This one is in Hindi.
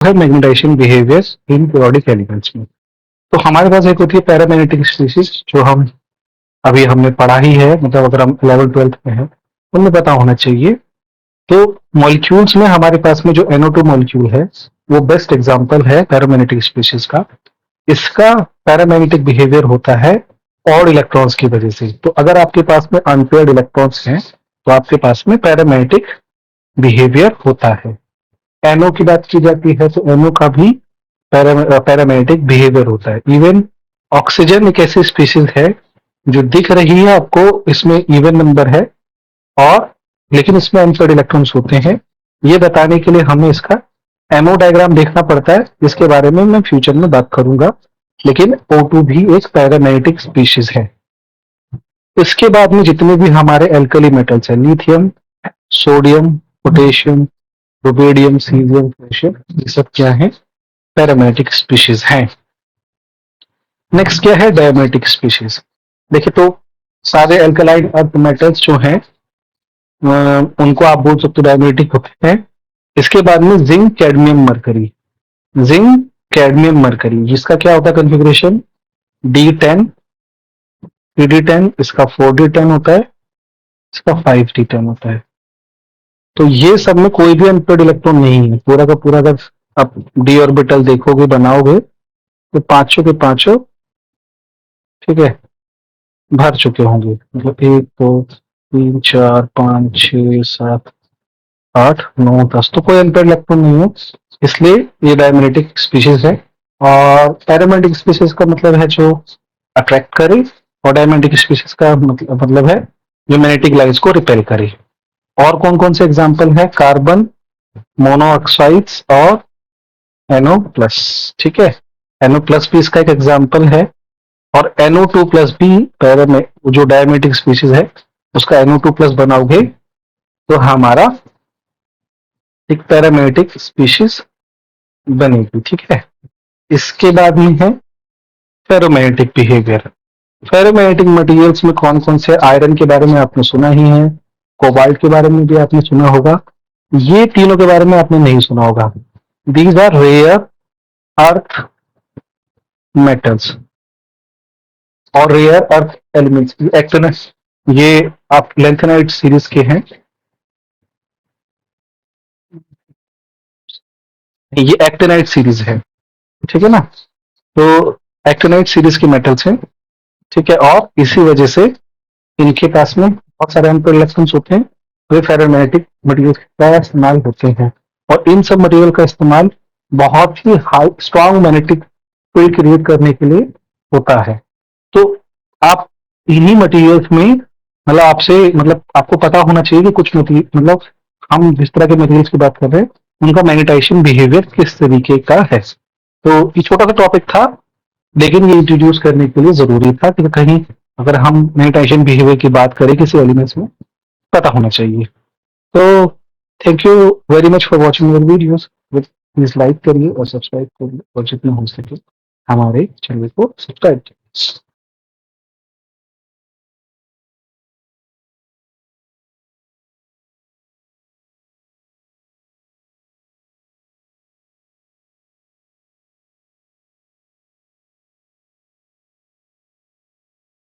है magnetization behaviour in periodic elements में। तो हमारे पास एक होती है पैरामैग्नेटिक स्पीशीज, जो हम अभी हमने पढ़ा ही है, मतलब अगर हम 11th-12th में है उनमें पता होना चाहिए। तो मॉलिक्यूल्स में हमारे पास में जो NO2 मॉलिक्यूल है वो बेस्ट एग्जांपल है पैरामैग्नेटिक स्पीशीज का। इसका पैरामैग्नेटिक बिहेवियर होता है ऑड इलेक्ट्रॉन्स की वजह से। तो अगर आपके पास में अनपेयर्ड इलेक्ट्रॉन्स हैं तो आपके पास में पैरामैग्नेटिक बिहेवियर होता है। NO की बात की जाती है तो NO का भी पैरामैग्नेटिक बिहेवियर होता है। इवन ऑक्सीजन एक ऐसी स्पीशीज है जो दिख रही है आपको, इसमें इवन नंबर है और लेकिन इसमें अनपेयर्ड इलेक्ट्रॉन्स होते हैं। ये बताने के लिए हमें इसका एमओ डायग्राम देखना पड़ता है, जिसके बारे में मैं फ्यूचर में बात करूंगा। लेकिन O2 भी एक पैरामैग्नेटिक स्पीशीज है। इसके बाद में जितने भी हमारे एल्कली मेटल्स हैं, lithium, sodium, potassium, rubidium, caesium, calcium, ये सब क्या है? पैरामैग्नेटिक स्पीशीज हैं। नेक्स्ट क्या है? Diamagnetic species. देखिए तो सारे एल्कलाइन अर्थ मेटल्स जो हैं उनको आप बोल सकते हो डायमैग्नेटिक होते हैं। इसके बाद में zinc, cadmium, mercury. Zinc, cadmium, mercury, जिसका क्या होता है कॉन्फ़िगरेशन? D10, 3D10, इसका 4D10 होता है, इसका 5D10 होता है। तो ये सब में कोई भी अनपेयर्ड इलेक्ट्रॉन नहीं है। पूरा का पूरा अगर आप डी ऑर्बिटल देखोगे, बनाओगे, तो पांचों के पांचों, ठीक है, भर चुके होंगे। मतलब 1, 2, 3, 4, 5, 6, 7, 8, 9, 10, तो कोई अनपेयर्ड इलेक्ट्रॉन नहीं है। इसलिए ये डायमैग्नेटिक स्पीशीज है। और पैरामैग्नेटिक स्पीशीज का मतलब है जो अट्रैक्ट करे, और डायमैग्नेटिक स्पीशीज का मतलब है जो मैग्नेटिक लाइंस को रिपेल करे। और कौन कौन से एग्जाम्पल है? कार्बन मोनोऑक्साइड्स और NO+, ठीक है। NO+ भी इसका एक एग्जाम्पल है। और NO2+ भी पैरामे जो डायमैग्नेटिक स्पीशीज है उसका NO2+ बनाओगे तो हमारा एक पैरामैग्नेटिक स्पीशीज बनेगी, ठीक है। इसके बाद में है फेरोमैग्नेटिक बिहेवियर। फेरोमैग्नेटिक मटेरियल्स में कौन कौन से? आयरन के बारे में आपने सुना ही है, कोबाल्ट के बारे में भी आपने सुना होगा, ये तीनों के बारे में आपने नहीं सुना होगा। These are rare earth metals और रेयर अर्थ एलिमेंट्स। एक्टिनस, ये आप लेंथेनाइट सीरीज के हैं, ये एक्टिनाइट सीरीज है, ठीक है ना। तो एक्टिनाइट सीरीज के मेटल्स हैं, ठीक है। और इसी वजह से इनके पास में बहुत सारे अनपेयर्ड इलेक्ट्रॉन्स होते हैं। वे फेरोमैग्नेटिक मटेरियल का इस्तेमाल होते हैं। और इन सब मटेरियल का इस्तेमाल बहुत ही high strong magnetic field create करने के लिए होता है। तो आप इन्हीं मटेरियल्स में, मतलब आपसे, मतलब आपको पता होना चाहिए कि कुछ मटेरियल, मतलब हम जिस तरह के मटेरियल्स की बात कर रहे हैं उनका मैग्नेटाइजेशन बिहेवियर किस तरीके का है। तो ये छोटा सा टॉपिक था, लेकिन ये इंट्रोड्यूस करने के लिए जरूरी था कि कहीं अगर हम मैग्नेटाइजेशन बिहेवियर की बात करें किसी एलिमेंट्स में, पता होना चाहिए। तो thank you very much for watching your videos. Please like करिए और सब्सक्राइब करिए, और जितना हो सके हमारे चैनल को सब्सक्राइब करिए।